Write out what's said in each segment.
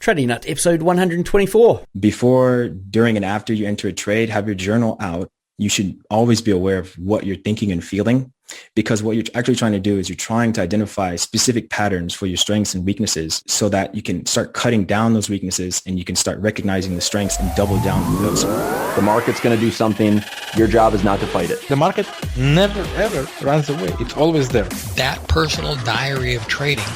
Trading Nut, episode 124. Before, during, and after you enter a trade, have your journal out. You should always be aware of what you're thinking and feeling, because what you're actually trying to do is you're trying to identify specific patterns for your strengths and weaknesses so that you can start cutting down those weaknesses and you can start recognizing the strengths and double down on those. The market's going to do something. Your job is not to fight it. The market never, ever runs away. It's always there. That personal diary of trading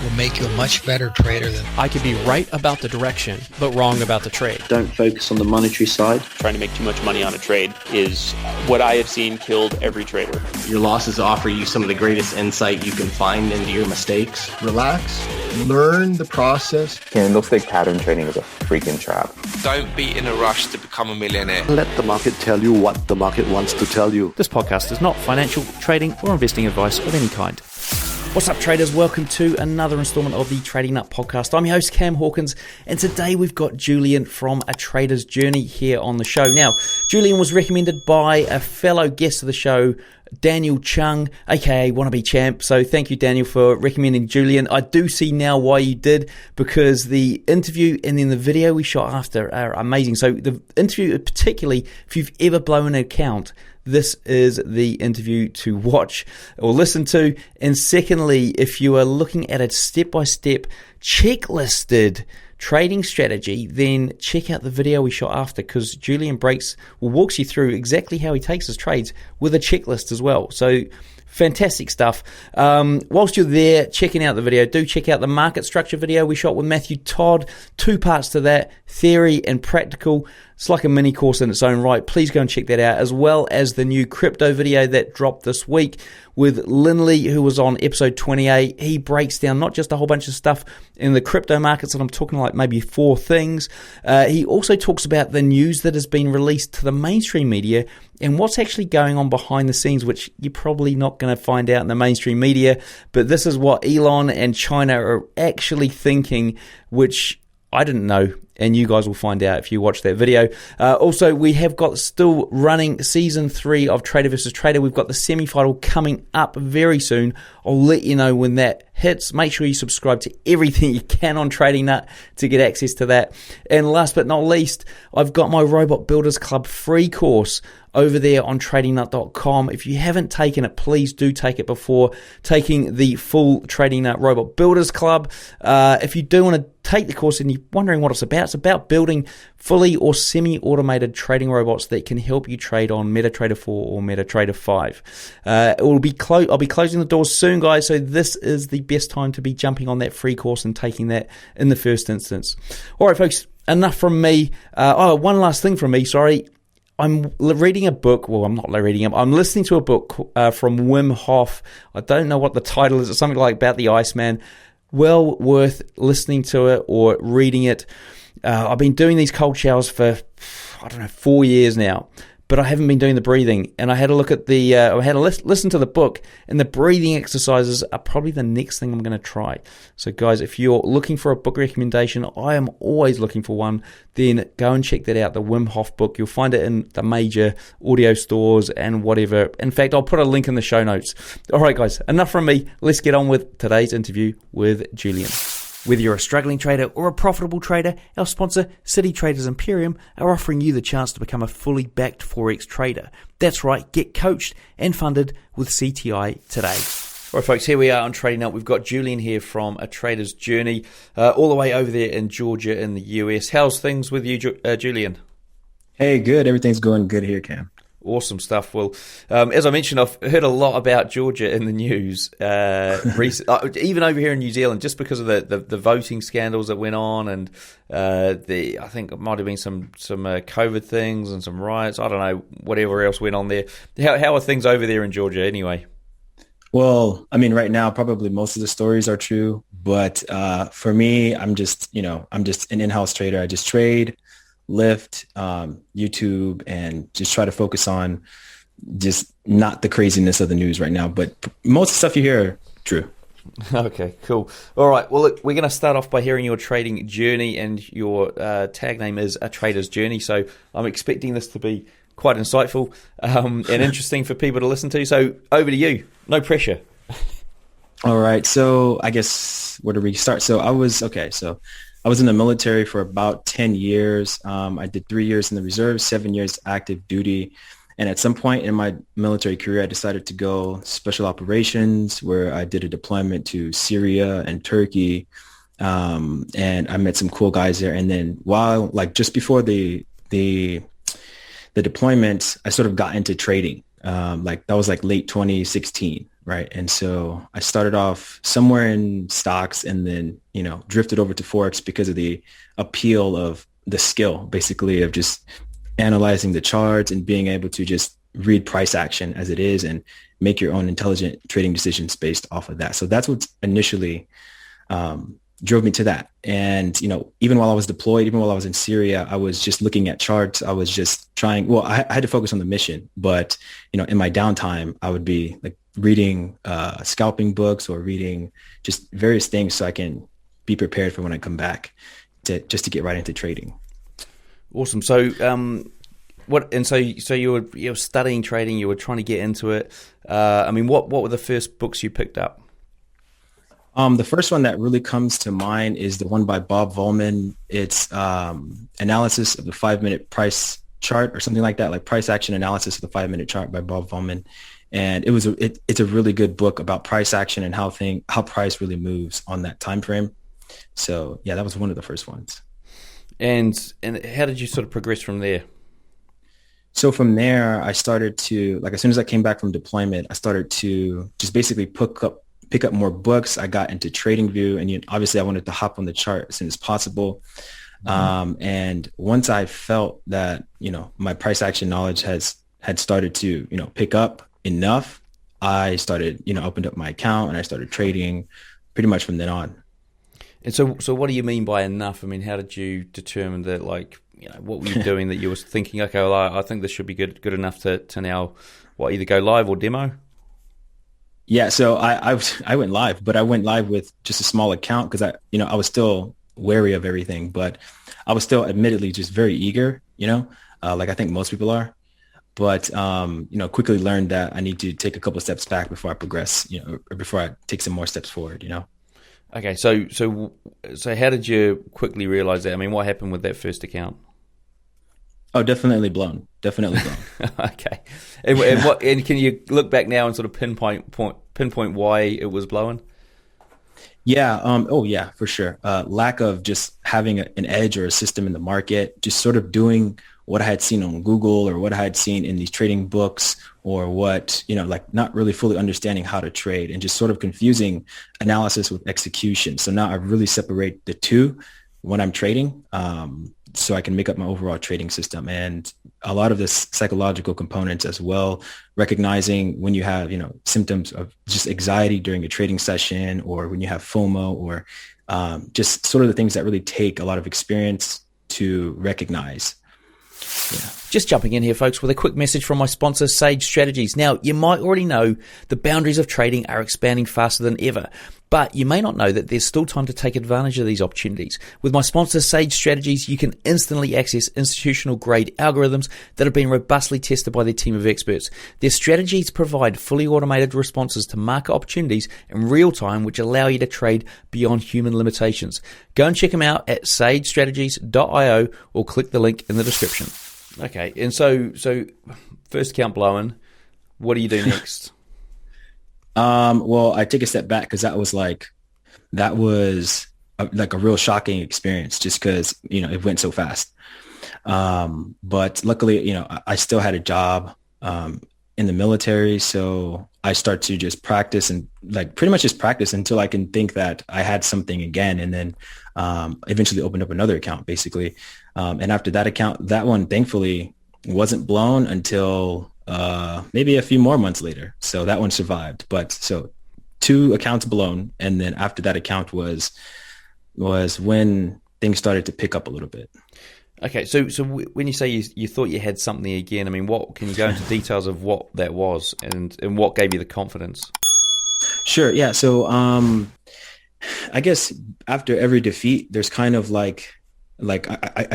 will make you a much better trader than... I could be right about the direction, but wrong about the trade. Don't focus on the monetary side. Trying to make too much money on a trade is what I have seen killed every trader. Your losses offer you some of the greatest insight you can find into your mistakes. Relax, learn the process. Candlestick pattern trading is a freaking trap. Don't be in a rush to become a millionaire. Let the market tell you what the market wants to tell you. This podcast is not financial, trading, or investing advice of any kind. What's up, traders? Welcome to another installment of the Trading Nut podcast. I'm your host, Cam Hawkins, and today we've got Julian from A Trader's Journey here on the show. Now, Julian was recommended by a fellow guest of the show, Daniel Chung, aka Wannabe Champ. So thank you, Daniel, for recommending Julian. I do see now why you did, because the interview and then the video we shot after are amazing. So the interview, particularly if you've ever blown an account, this is the interview to watch or listen to. And secondly, if you are looking at a step-by-step checklisted trading strategy, then check out the video we shot after, because Julian walks you through exactly how he takes his trades with a checklist as well. So fantastic stuff. Whilst you're there checking out the video, do check out the market structure video we shot with Matthew Todd. 2 parts to that, theory and practical. It's like a mini course in its own right. Please go and check that out, as well as the new crypto video that dropped this week with Linley, who was on episode 28. He breaks down not just a whole bunch of stuff in the crypto markets, and I'm talking like maybe 4 things. He also talks about the news that has been released to the mainstream media and what's actually going on behind the scenes, which you're probably not going to find out in the mainstream media. But this is what Elon and China are actually thinking, which I didn't know, and you guys will find out if you watch that video. Also, we have got still running season 3 of Trader vs. Trader. We've got the semi-final coming up very soon. I'll let you know when that hits. Make sure you subscribe to everything you can on Trading Nut to get access to that. And last but not least, I've got my Robot Builders Club free course over there on tradingnut.com. If you haven't taken it, please do take it before taking the full Trading Nut Robot Builders Club. If you do want to take the course and you're wondering what it's about building fully or semi-automated trading robots that can help you trade on MetaTrader 4 or MetaTrader 5. I'll be closing the doors soon, guys, so this is the best time to be jumping on that free course and taking that in the first instance. All right, folks, enough from me. One last thing from me, sorry. I'm reading a book. Well, I'm not reading it. I'm listening to a book from Wim Hof. I don't know what the title is. It's something like about the Iceman. Well worth listening to it or reading it. I've been doing these cold showers for, 4 years now, but I haven't been doing the breathing. And I had a look at listen to the book, and the breathing exercises are probably the next thing I'm going to try. So guys, if you're looking for a book recommendation, I am always looking for one, then go and check that out, the Wim Hof book. You'll find it in the major audio stores and whatever. In fact, I'll put a link in the show notes. All right, guys, enough from me. Let's get on with today's interview with Julian. Whether you're a struggling trader or a profitable trader, our sponsor, City Traders Imperium, are offering you the chance to become a fully backed Forex trader. That's right, get coached and funded with CTI today. All right, folks, here we are on Trading Nut. We've got Julian here from A Trader's Journey, all the way over there in Georgia in the US. How's things with you, Julian? Hey, good. Everything's going good here, Cam. Awesome stuff. Well, as I mentioned, I've heard a lot about Georgia in the news, even over here in New Zealand, just because of the voting scandals that went on, and I think it might have been some COVID things and some riots. I don't know, whatever else went on there. How are things over there in Georgia anyway? Well, I mean, right now, probably most of the stories are true, but for me, I'm just an in-house trader. I just trade, lift, YouTube, and just try to focus on just not the craziness of the news right now. But most of the stuff you hear are true. Okay, cool. All right. Well, look, we're going to start off by hearing your trading journey, and your tag name is A Trader's Journey. So I'm expecting this to be quite insightful and interesting for people to listen to. So over to you. No pressure. All right. So I guess where do we start? So I was was in the military for about 10 years. I did 3 years in the reserve, 7 years active duty. And at some point in my military career, I decided to go special operations, where I did a deployment to Syria and Turkey. And I met some cool guys there. And then just before the deployment, I sort of got into trading. That was like late 2016, right? And so I started off somewhere in stocks and then, drifted over to Forex because of the appeal of the skill, basically, of just analyzing the charts and being able to just read price action as it is and make your own intelligent trading decisions based off of that. So that's what initially drove me to that. And, even while I was deployed, even while I was in Syria, I was just looking at charts. I was just trying, I had to focus on the mission, but, in my downtime, I would be like reading scalping books or reading just various things so I can be prepared for when I come back to get right into trading. Awesome. So, so you were studying trading. You were trying to get into it. What were the first books you picked up? The first one that really comes to mind is the one by Bob Vollman. It's analysis of the 5-minute price chart or something like that, like price action analysis of the 5-minute chart by Bob Vollman. And it's a really good book about price action and how price really moves on that time frame. So yeah, that was one of the first ones. And how did you sort of progress from there? So from there, I started to, as soon as I came back from deployment, I started to just basically pick up more books. I got into TradingView, and obviously I wanted to hop on the chart as soon as possible. Mm-hmm. And once I felt that, my price action knowledge had started to, pick up enough, I started, opened up my account and I started trading pretty much from then on. And so what do you mean by enough? How did you determine that, what were you doing that you were thinking, okay, well, I think this should be good enough to now, either go live or demo? Yeah, so I went live, but I went live with just a small account because I was still wary of everything, but I was still admittedly just very eager, like I think most people are. But, quickly learned that I need to take a couple of steps back before I progress, or before I take some more steps forward, Okay, so how did you quickly realize that? What happened with that first account? Oh, definitely blown. Okay, and can you look back now and sort of pinpoint why it was blown? Yeah. Yeah, for sure. Lack of just having an edge or a system in the market, just sort of doing what I had seen on Google or what I had seen in these trading books, or what, not really fully understanding how to trade, and just sort of confusing analysis with execution. So now I really separate the two when I'm trading, so I can make up my overall trading system. And a lot of this psychological components as well, recognizing when you have, symptoms of just anxiety during a trading session, or when you have FOMO, or just sort of the things that really take a lot of experience to recognize. Yeah. Just jumping in here, folks, with a quick message from my sponsor, Sage Strategies. Now, you might already know the boundaries of trading are expanding faster than ever, but you may not know that there's still time to take advantage of these opportunities. With my sponsor, Sage Strategies, you can instantly access institutional-grade algorithms that have been robustly tested by their team of experts. Their strategies provide fully automated responses to market opportunities in real time, which allow you to trade beyond human limitations. Go and check them out at sagestrategies.io or click the link in the description. Okay, and so first account blown, what do you do next? Well, I take a step back because that was a real shocking experience, just because, it went so fast. But luckily, I still had a job in the military, so I start to just practice and pretty much just practice until I can think that I had something again, and then eventually opened up another account, basically. And after that account, that one thankfully wasn't blown until maybe a few more months later. So that one survived. But so 2 accounts blown, and then after that account was when things started to pick up a little bit. Okay, so when you say you thought you had something again, what can you go into details of what that was and what gave you the confidence? Sure, yeah. So I guess after every defeat, there's kind of I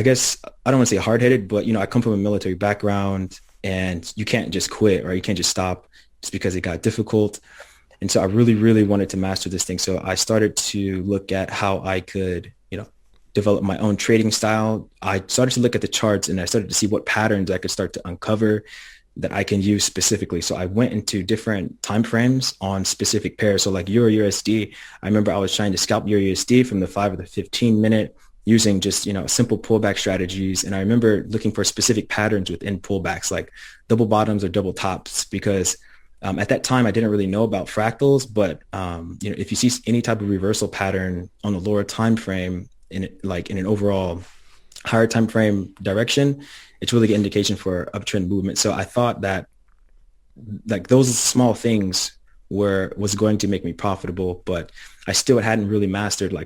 guess I don't want to say hard-headed, but I come from a military background, and you can't just quit, or you can't just stop just because it got difficult. And so I really, really wanted to master this thing. So I started to look at how I could, develop my own trading style, I started to look at the charts and I started to see what patterns I could start to uncover that I can use specifically. So I went into different time frames on specific pairs. So like Euro USD, I remember I was trying to scalp Euro USD from the 5 or the 15 minute using just, simple pullback strategies. And I remember looking for specific patterns within pullbacks, like double bottoms or double tops, because at that time I didn't really know about fractals, but if you see any type of reversal pattern on the lower time frame in an overall higher time frame direction, it's really an indication for uptrend movement. So I thought that like those small things was going to make me profitable, but I still hadn't really mastered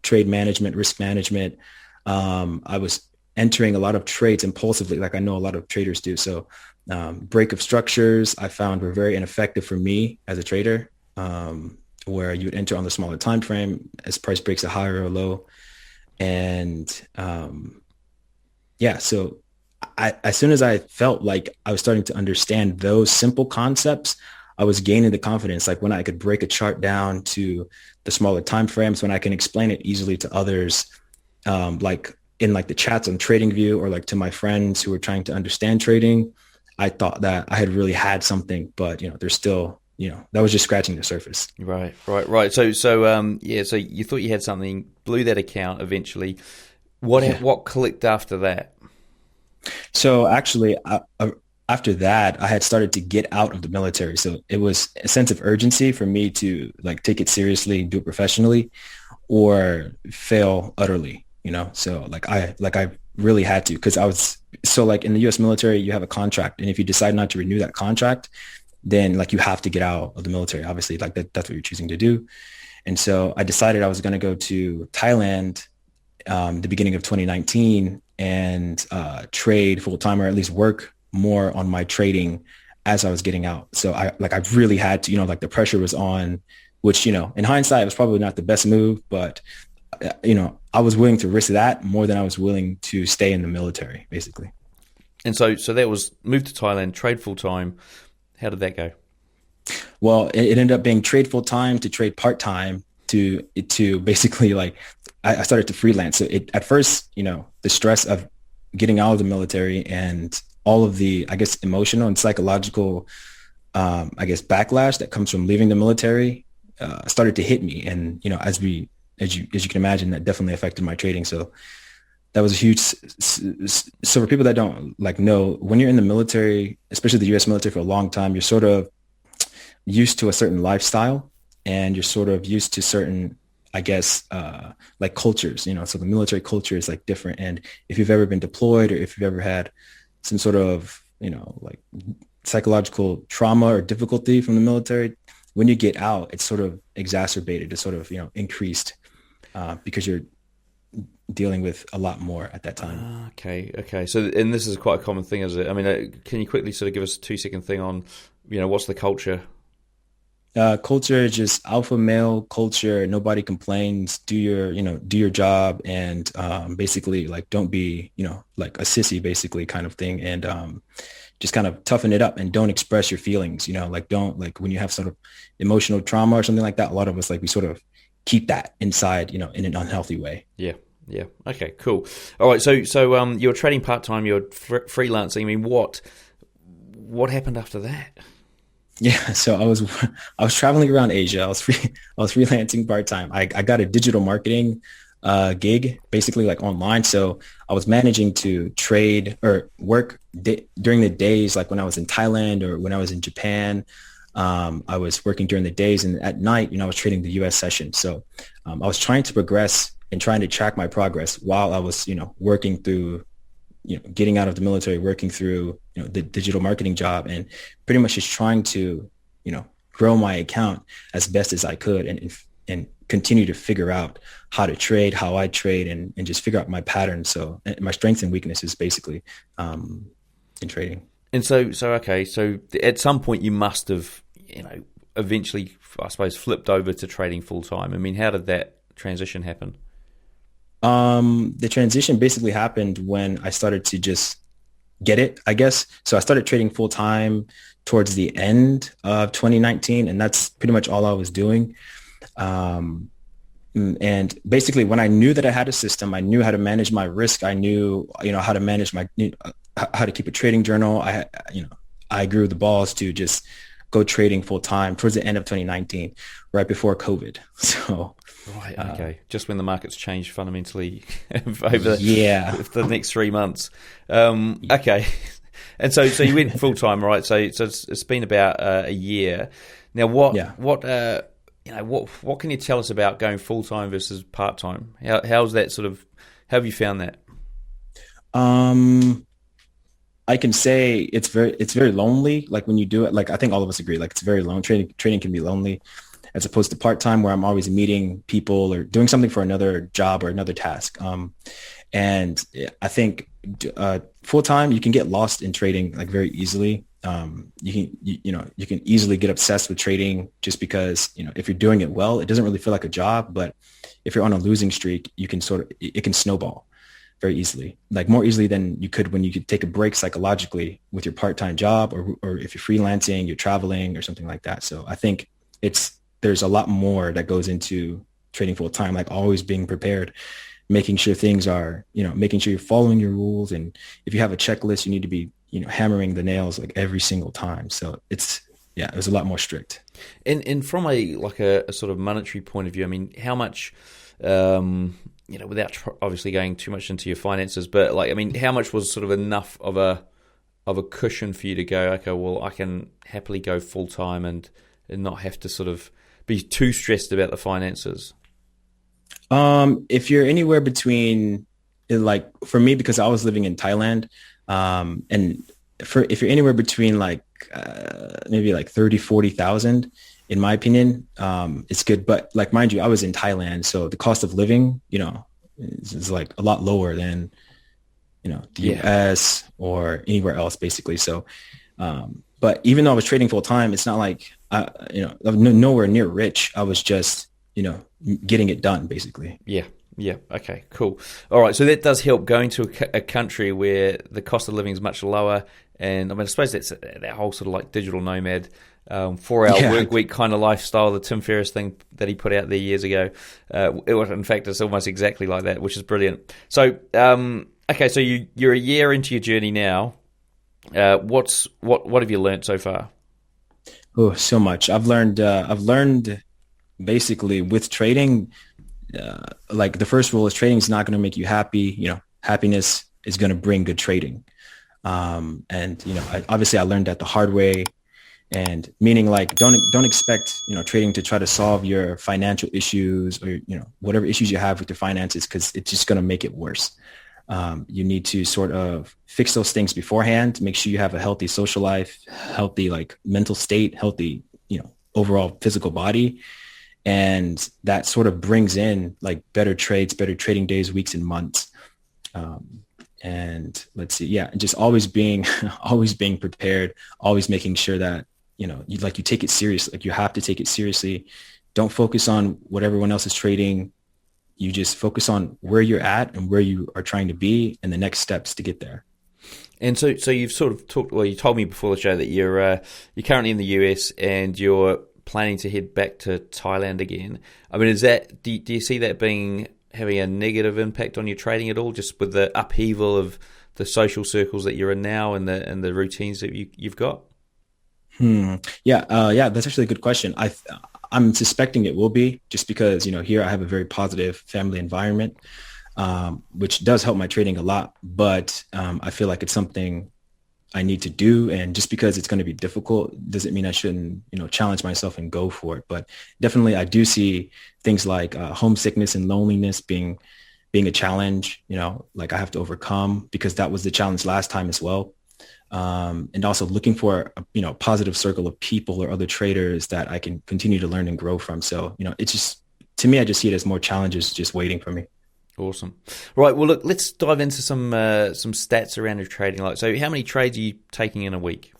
trade management, risk management. I was entering a lot of trades impulsively, like I know a lot of traders do. So break of structures I found were very ineffective for me as a trader, where you would enter on the smaller time frame as price breaks a higher or low. And so as soon as I felt like I was starting to understand those simple concepts, I was gaining the confidence, like when I could break a chart down to the smaller time frames, when I can explain it easily to others, like in like the chats on TradingView or like to my friends who were trying to understand trading. I thought that I had really had something, but there's still, that was just scratching the surface. Right. So you thought you had something, blew that account eventually. What clicked after that? So actually, after that, I had started to get out of the military. So it was a sense of urgency for me to like take it seriously, do it professionally, or fail utterly. So I really had to, because I was so like in the U.S. military, you have a contract, and if you decide not to renew that contract, then like you have to get out of the military. Obviously, like that's what you're choosing to do. And so I decided I was going to go to Thailand the beginning of 2019 and trade full time, or at least work more on my trading as I was getting out. So I really had to, like the pressure was on, which, in hindsight, it was probably not the best move, but I was willing to risk that more than I was willing to stay in the military, basically. And so that was move to Thailand, trade full time. How did that go? Well, it ended up being trade full time to trade part time to basically like I started to freelance. So at first, the stress of getting out of the military and all of the, I guess, emotional and psychological, backlash that comes from leaving the military started to hit me. And, as you can imagine, that definitely affected my trading. So that was a huge, so for people that don't know, when you're in the military, especially the U.S. military for a long time, you're sort of used to a certain lifestyle and you're sort of used to certain, like cultures, so the military culture is like different. And if you've ever been deployed or if you've ever had some sort of, like psychological trauma or difficulty from the military, when you get out, it's sort of exacerbated, it's sort of, increased because you're dealing with a lot more at that time. Okay. So, and this is quite a common thing, is it? I mean, can you quickly sort of give us a 2-second thing on, what's the culture? Culture is just alpha male culture. Nobody complains. Do your job, and basically like don't be, like a sissy, basically kind of thing, and just kind of toughen it up and don't express your feelings. Don't when you have sort of emotional trauma or something like that. A lot of us we sort of keep that inside, in an unhealthy way. Yeah. Okay. Cool. All right. So you're trading part time. You're freelancing. I mean, what happened after that? Yeah, so I was traveling around Asia. I was freelancing part time. I got a digital marketing gig, basically like online. So I was managing to trade or work during the days, like when I was in Thailand or when I was in Japan. I was working during the days, and at night, I was trading the U.S. session. So I was trying to progress and trying to track my progress while I was, working through, getting out of the military, working through, the digital marketing job, and pretty much just trying to, grow my account as best as I could and continue to figure out how to trade, how I trade, and just figure out my patterns. So my strengths and weaknesses basically in trading. And so at some point you must have, eventually, I suppose, flipped over to trading full time. I mean, how did that transition happen? The transition basically happened when I started to just get it, I guess. So I started trading full time towards the end of 2019, and that's pretty much all I was doing. And basically, when I knew that I had a system, I knew how to manage my risk. I knew, how to manage how to keep a trading journal. I grew the balls to just go trading full time towards the end of 2019, right before COVID. So, right, okay, just when the market's changed fundamentally over the next 3 months. Okay, and so you went full time, right? So it's been about a year now. What can you tell us about going full time versus part time? How's that sort of? How have you found that? I can say it's very lonely. Like when you do it, like I think all of us agree, like it's very lonely. Trading can be lonely, as opposed to part time where I'm always meeting people or doing something for another job or another task. And I think full time you can get lost in trading like very easily. You can easily get obsessed with trading just because, if you're doing it well, it doesn't really feel like a job. But if you're on a losing streak, it can snowball very easily, like more easily than you could when you could take a break psychologically with your part-time job or if you're freelancing, you're traveling or something like that. So I think there's a lot more that goes into trading full time, like always being prepared, making sure things are, making sure you're following your rules. And if you have a checklist, you need to be, hammering the nails like every single time. So it was a lot more strict. And from a sort of monetary point of view, I mean, how much, without obviously going too much into your finances, but how much was sort of enough of a cushion for you to go, okay, well, I can happily go full time and not have to sort of be too stressed about the finances? If you're anywhere between, like for me, because I was living in Thailand, and if you're anywhere between maybe like 30,000-40,000, in my opinion, it's good. But like, mind you, I was in Thailand, so the cost of living, is like a lot lower than, the US or anywhere else, basically. So, but even though I was trading full time, it's not like, I'm nowhere near rich. I was just, getting it done, basically. Yeah. Yeah. Okay. Cool. All right. So that does help going to a country where the cost of living is much lower, and I suppose that's that whole sort of like digital nomad, 4-hour work week kind of lifestyle. The Tim Ferriss thing that he put out there years ago. In fact, it's almost exactly like that, which is brilliant. So, okay. So you're a year into your journey now. What have you learned so far? Oh, so much. I've learned basically with trading. Like the first rule is trading is not going to make you happy. Happiness is going to bring good trading. Obviously I learned that the hard way, and meaning like, don't expect, trading to try to solve your financial issues or, whatever issues you have with your finances, because it's just going to make it worse. You need to sort of fix those things beforehand, make sure you have a healthy social life, healthy, like mental state, healthy, overall physical body. And that sort of brings in like better trades, better trading days, weeks, and months. And let's see, just always being prepared, always making sure that, you take it serious. Like you have to take it seriously. Don't focus on what everyone else is trading. You just focus on where you're at and where you are trying to be and the next steps to get there. And so you've sort of talked, well, you told me before the show that you're currently in the US and you're planning to head back to Thailand again. I mean, do you see that having a negative impact on your trading at all, just with the upheaval of the social circles that you're in now and the routines that you've got? That's actually a good question. I'm suspecting it will be, just because, here I have a very positive family environment, which does help my trading a lot, but I feel like it's something I need to do. And just because it's going to be difficult doesn't mean I shouldn't, challenge myself and go for it. But definitely I do see things like homesickness and loneliness being a challenge, like I have to overcome, because that was the challenge last time as well. And also looking for a positive circle of people or other traders that I can continue to learn and grow from. So, it's just, to me, I just see it as more challenges just waiting for me. Awesome. Right. Well, look, let's dive into some stats around your trading. Like, so how many trades are you taking in a week?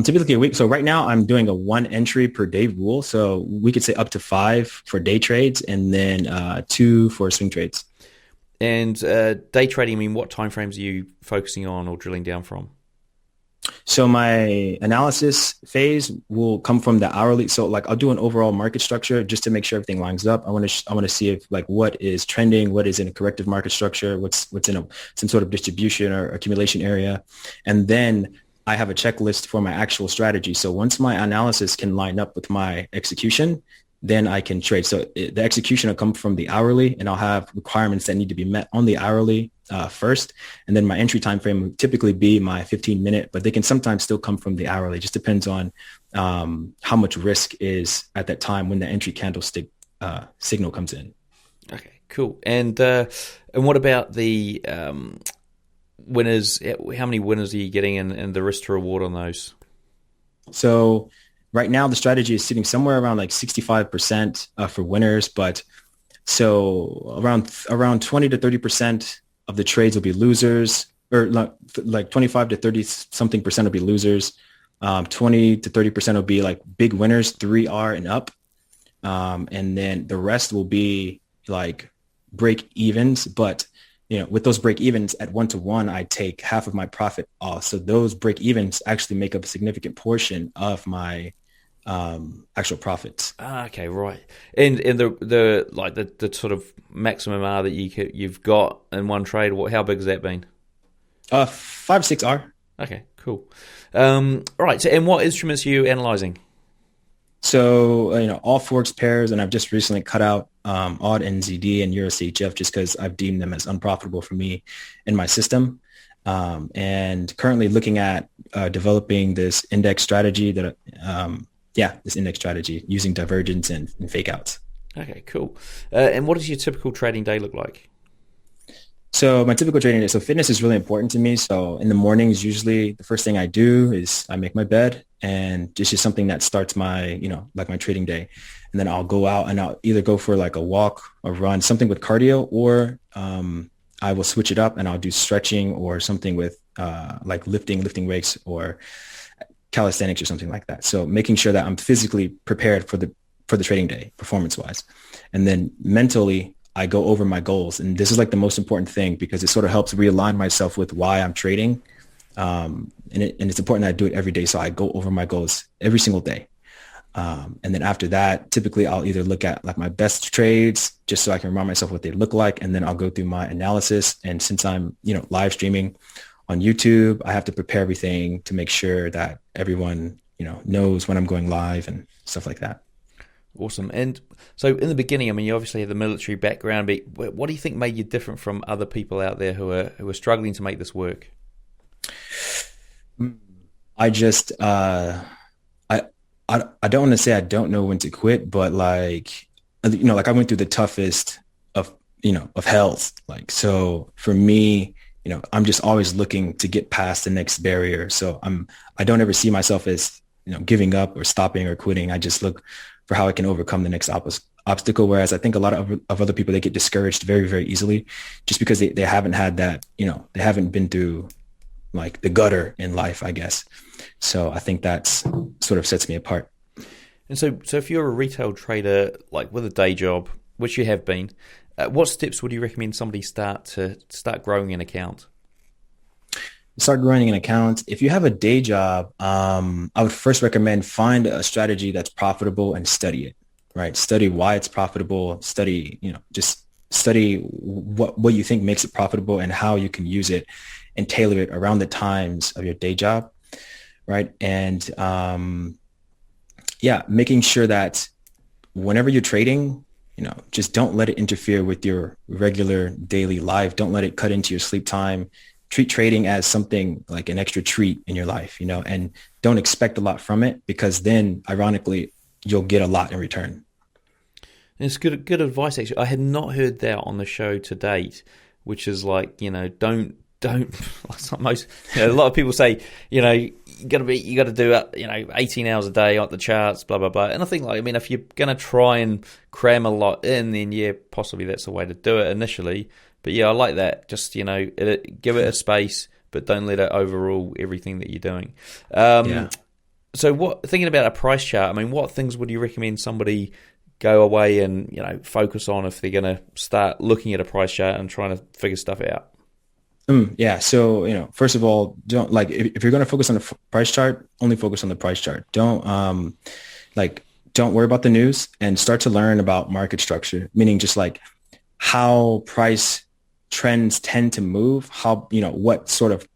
Typically a week. So right now I'm doing a 1 entry per day rule. So we could say up to 5 for day trades and then 2 for swing trades. And day trading, I mean, what timeframes are you focusing on or drilling down from? So my analysis phase will come from the hourly. So like I'll do an overall market structure just to make sure everything lines up. I want to see if like what is trending, what is in a corrective market structure, what's in some sort of distribution or accumulation area. And then I have a checklist for my actual strategy. So once my analysis can line up with my execution, then I can trade. So the execution will come from the hourly, and I'll have requirements that need to be met on the hourly first. And then my entry time frame would typically be my 15-minute, but they can sometimes still come from the hourly. It just depends on how much risk is at that time when the entry candlestick signal comes in. Okay, cool. And what about the winners? How many winners are you getting, and the risk to reward on those? So right now the strategy is sitting somewhere around like 65% for winners, but so around 20 to 30% of the trades will be losers, or like 25 to 30 something percent will be losers. 20 to 30% will be like big winners, 3R and up. And then the rest will be like break evens, but with those break evens at 1-to-1, I take half of my profit off. So those break evens actually make up a significant portion of my actual profits. Okay, right. And the sort of maximum R that you've got in one trade, how big has that been? 5-6R. Okay, cool. All right. So, and what instruments are you analyzing? So, all forex pairs, and I've just recently cut out odd NZD and Euro CHF just because I've deemed them as unprofitable for me in my system. And currently looking at developing this index strategy this index strategy using divergence and fake outs. Okay, cool. And what does your typical trading day look like? So my typical trading day, so fitness is really important to me. So in the mornings, usually the first thing I do is I make my bed, and it's just something that starts my, like my trading day. And then I'll go out and I'll either go for like a walk or run, something with cardio, or I will switch it up and I'll do stretching or something with like lifting weights or calisthenics or something like that. So making sure that I'm physically prepared for the trading day, performance wise. And then mentally, I go over my goals. And this is like the most important thing because it sort of helps realign myself with why I'm trading. And it's important that I do it every day. So I go over my goals every single day. And then after that, typically I'll either look at like my best trades just so I can remind myself what they look like. And then I'll go through my analysis. And since I'm, live streaming on YouTube, I have to prepare everything to make sure that everyone, knows when I'm going live and stuff like that. Awesome. And so in the beginning, you obviously have the military background, but what do you think made you different from other people out there who are struggling to make this work? I just, I don't want to say I don't know when to quit, but like I went through the toughest of hells. Like, so for me, I'm just always looking to get past the next barrier. So I don't ever see myself as, giving up or stopping or quitting. I just look for how I can overcome the next obstacle. Whereas I think a lot of other people, they get discouraged very, very easily just because they haven't had that, they haven't been through like the gutter in life, I guess. So I think that's sort of sets me apart. And so if you're a retail trader, like with a day job, which you have been, what steps would you recommend somebody start growing an account? Start growing an account. If you have a day job, I would first recommend find a strategy that's profitable and study it, right? Study why it's profitable, study, just study what you think makes it profitable and how you can use it and tailor it around the times of your day job, right? And making sure that whenever you're trading, just don't let it interfere with your regular daily life. Don't let it cut into your sleep time. Treat trading as something like an extra treat in your life, and don't expect a lot from it because then ironically, you'll get a lot in return. And it's good advice, actually. I had not heard that on the show to date, which is like, don't, most, a lot of people say, you got to do, 18 hours a day on the charts, blah, blah, blah. And I think if you're going to try and cram a lot in, then possibly that's the way to do it initially. But I like that. Just, give it a space, but don't let it overrule everything that you're doing. So thinking about a price chart, what things would you recommend somebody go away and, focus on if they're going to start looking at a price chart and trying to figure stuff out? Yeah. So, first of all, don't like, if you're going to focus on the price chart, only focus on the price chart. Don't worry about the news and start to learn about market structure, meaning just like how price trends tend to move, how, what sort of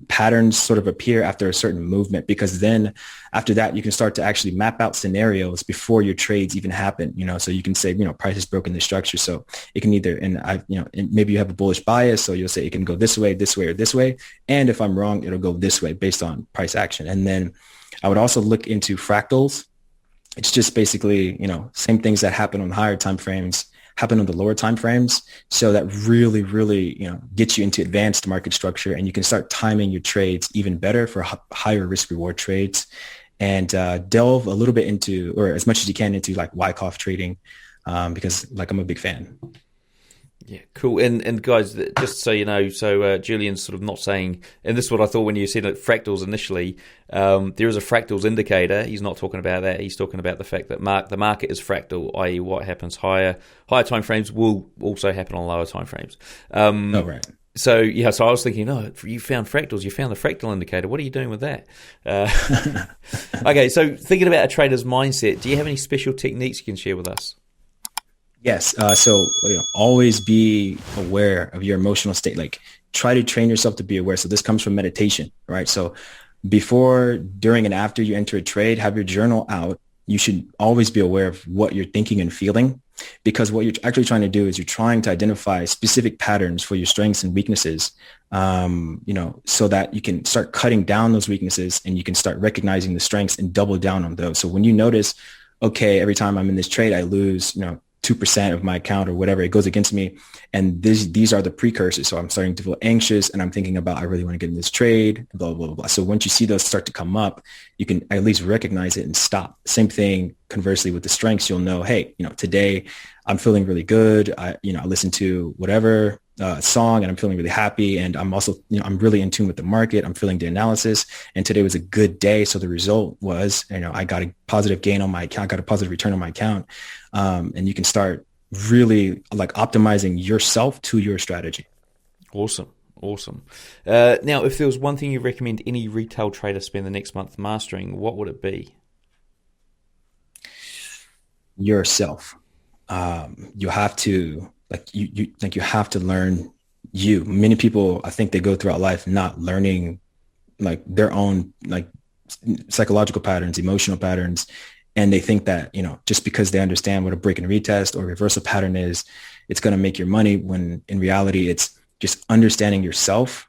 patterns sort of appear after a certain movement, because then after that, you can start to actually map out scenarios before your trades even happen, so you can say, price has broken the structure. So it can either, and maybe you have a bullish bias. So you'll say it can go this way, or this way. And if I'm wrong, it'll go this way based on price action. And then I would also look into fractals. It's just basically, same things that happen on higher time frames happen on the lower time frames. So that really, really, gets you into advanced market structure, and you can start timing your trades even better for higher risk reward trades, and delve a little bit into, or as much as you can, into like Wyckoff trading, because like I'm a big fan. Yeah, cool. And guys, just so you know, Julian's sort of not saying, and this is what I thought when you said fractals initially, there is a fractals indicator. He's not talking about that. He's talking about the fact that the market is fractal, i.e. what happens higher time frames will also happen on lower time frames. Right. So I was thinking, you found fractals, you found the fractal indicator. What are you doing with that? Okay, so thinking about a trader's mindset, do you have any special techniques you can share with us? Yes. So always be aware of your emotional state. Like, try to train yourself to be aware. So this comes from meditation, right? So before, during, and after you enter a trade, have your journal out. You should always be aware of what you're thinking and feeling, because what you're actually trying to do is you're trying to identify specific patterns for your strengths and weaknesses, so that you can start cutting down those weaknesses and you can start recognizing the strengths and double down on those. So when you notice, okay, every time I'm in this trade, I lose, 2% of my account or whatever, it goes against me. And these are the precursors. So I'm starting to feel anxious and I'm thinking about, I really want to get in this trade, blah, blah, blah, blah. So once you see those start to come up, you can at least recognize it and stop. Same thing, conversely, with the strengths, you'll know, hey, today I'm feeling really good. I listen to whatever song and I'm feeling really happy. And I'm also, I'm really in tune with the market. I'm feeling the analysis. And today was a good day. So the result was, I got a positive gain on my account, got a positive return on my account. And you can start really like optimizing yourself to your strategy. Awesome. Now, if there was one thing you recommend any retail trader spend the next month mastering, what would it be? Yourself. You have to you have to learn you. Many people, I think, they go throughout life not learning like their own like psychological patterns, emotional patterns. And they think that, just because they understand what a break and retest or reversal pattern is, it's going to make your money, when in reality, it's just understanding yourself,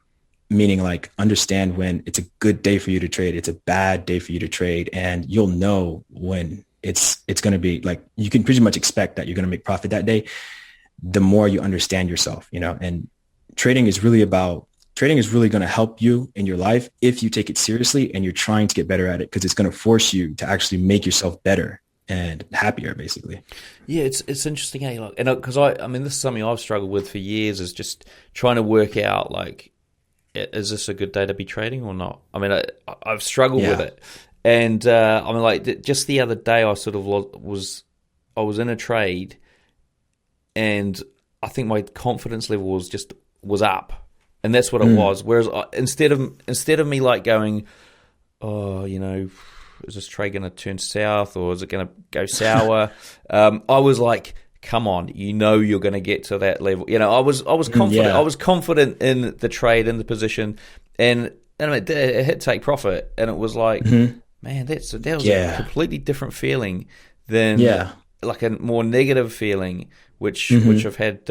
meaning like understand when it's a good day for you to trade, it's a bad day for you to trade. And you'll know when it's going to be like, you can pretty much expect that you're going to make profit that day. The more you understand yourself, and trading is really going to help you in your life if you take it seriously and you're trying to get better at it, because it's going to force you to actually make yourself better and happier, basically. Yeah, it's interesting, and because this is something I've struggled with for years, is just trying to work out like, is this a good day to be trading or not? I've struggled with it, and just the other day I sort of was in a trade, and I think my confidence level was up. And that's what it was. Whereas instead of me like going, is this trade going to turn south or is it going to go sour? I was like, come on, you're going to get to that level. I was confident. Yeah. I was confident in the trade, in the position, and it hit take profit, and it was like, man, that was a completely different feeling than like a more negative feeling, which I've had,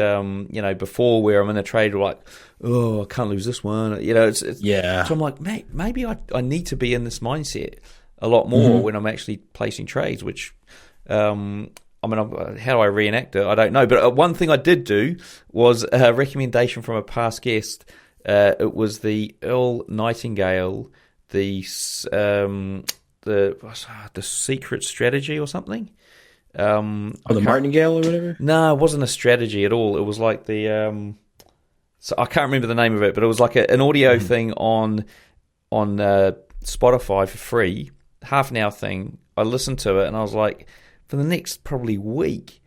before, where I'm in a trade like, oh, I can't lose this one. So I'm like, mate, maybe I need to be in this mindset a lot more when I'm actually placing trades, which, how do I reenact it? I don't know. But one thing I did do was a recommendation from a past guest. It was the Earl Nightingale, the secret strategy or something. The Martingale or whatever? No, it wasn't a strategy at all. It was like the so I can't remember the name of it, but it was like an audio thing on Spotify for free, half an hour thing. I listened to it and I was like, for the next probably week,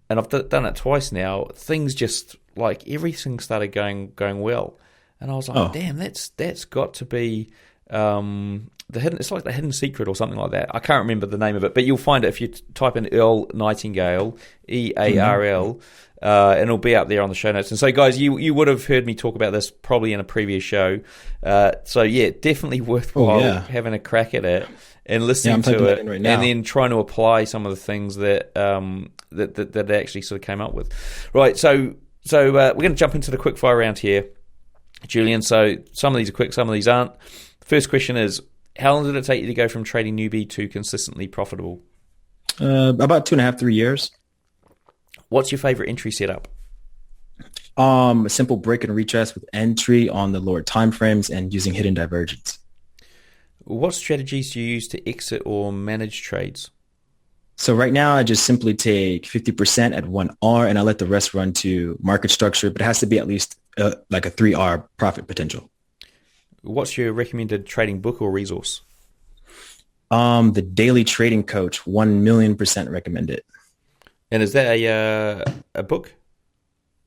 and I've done it twice now, things just like everything started going well, and I was like, damn, that's got to be it's like the hidden secret or something like that. I can't remember the name of it, but you'll find it if you type in Earl Nightingale, EARL, and it'll be up there on the show notes. And so, guys, you would have heard me talk about this probably in a previous show. So, yeah, definitely worthwhile having a crack at it and listening to it, right now, and then trying to apply some of the things that that they actually sort of came up with. Right, so we're going to jump into the quickfire round here, Julian. So some of these are quick, some of these aren't. First question is, how long did it take you to go from trading newbie to consistently profitable? About 2.5, 3 years. What's your favorite entry setup? A simple break and retest with entry on the lower time frames and using hidden divergence. What strategies do you use to exit or manage trades? So right now, I just simply take 50% at 1R and I let the rest run to market structure, but it has to be at least like a 3R profit potential. What's your recommended trading book or resource? The Daily Trading Coach, 1,000,000% recommend it. And is that a book?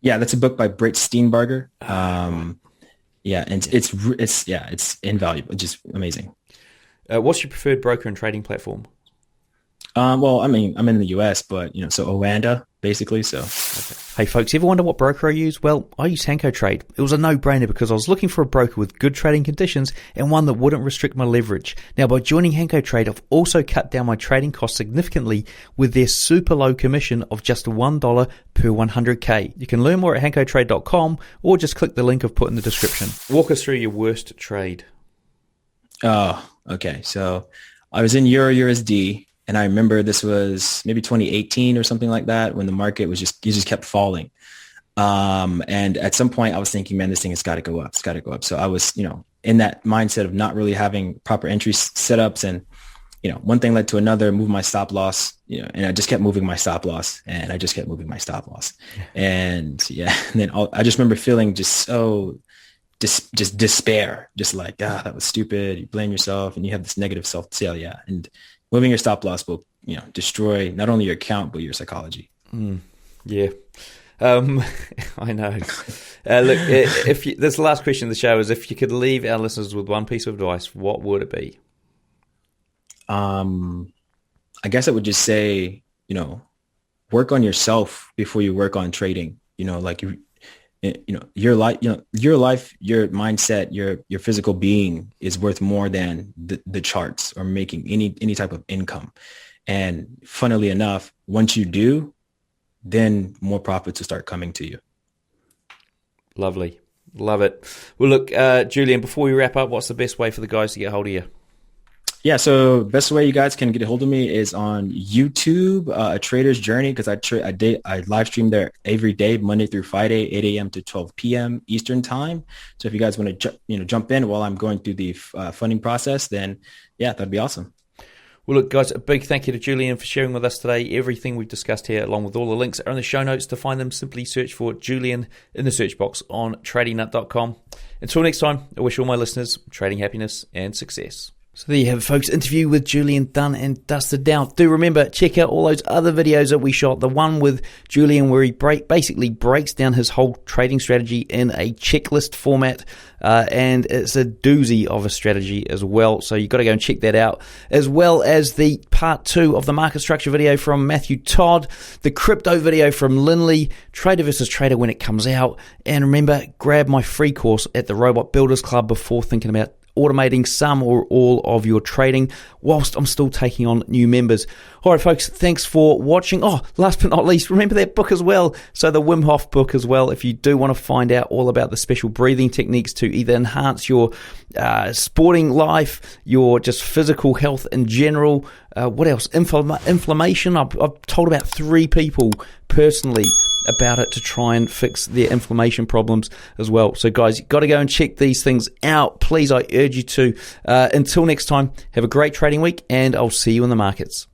Yeah, that's a book by Britt Steenbarger. Yeah, and it's invaluable, just amazing. What's your preferred broker and trading platform? Well, I mean, I'm in the US, but so Oanda, basically. So, Hey folks, ever wonder what broker I use? Well, I use Hanko Trade. It was a no-brainer because I was looking for a broker with good trading conditions and one that wouldn't restrict my leverage. Now, by joining Hanko Trade, I've also cut down my trading costs significantly with their super low commission of just $1 per 100K. You can learn more at hankotrade.com or just click the link I've put in the description. Walk us through your worst trade. Oh, okay. So I was in Euro USD. And I remember this was maybe 2018 or something like that when the market was just kept falling. And at some point I was thinking, man, this thing has got to go up. It's got to go up. So I was, in that mindset of not really having proper entry setups. And, one thing led to another, move my stop loss, and I just kept moving my stop loss and I just kept moving my stop loss. And and then I just remember feeling just so just despair, just like, that was stupid. You blame yourself and you have this negative self-sale. Yeah. And moving your stop loss will, destroy not only your account, but your psychology. Yeah. I know. Look, this last question of the show is, if you could leave our listeners with one piece of advice, what would it be? I guess I would just say, work on yourself before you work on trading. Your life, your mindset, your physical being is worth more than the charts or making any type of income. And funnily enough, once you do, then more profits will start coming to you. Lovely. Love it. Well, look, Julian, before we wrap up, what's the best way for the guys to get hold of you? Yeah, so best way you guys can get a hold of me is on YouTube, A Trader's Journey, because I live stream there every day, Monday through Friday, 8 a.m. to 12 p.m. Eastern time. So if you guys want to jump in while I'm going through the funding process, then that'd be awesome. Well, look, guys, a big thank you to Julian for sharing with us today. Everything we've discussed here, along with all the links, are in the show notes. To find them, simply search for Julian in the search box on tradingnut.com. Until next time, I wish all my listeners trading happiness and success. So there you have it, folks. Interview with Julian done and dusted down. Do remember, check out all those other videos that we shot. The one with Julian where he basically breaks down his whole trading strategy in a checklist format. And it's a doozy of a strategy as well. So you've got to go and check that out. As well as the part 2 of the market structure video from Matthew Todd, the crypto video from Linley, Trader versus Trader when it comes out. And remember, grab my free course at the Robot Builders Club before thinking about automating some or all of your trading whilst I'm still taking on new members. All right, folks, thanks for watching. Oh, last but not least, remember that book as well. So the Wim Hof book as well, if you do want to find out all about the special breathing techniques to either enhance your sporting life, your just physical health in general. What else? Inflammation. I've told about 3 people personally about it to try and fix their inflammation problems as well. So guys, you've got to go and check these things out. Please, I urge you to. Until next time, have a great trading week and I'll see you in the markets.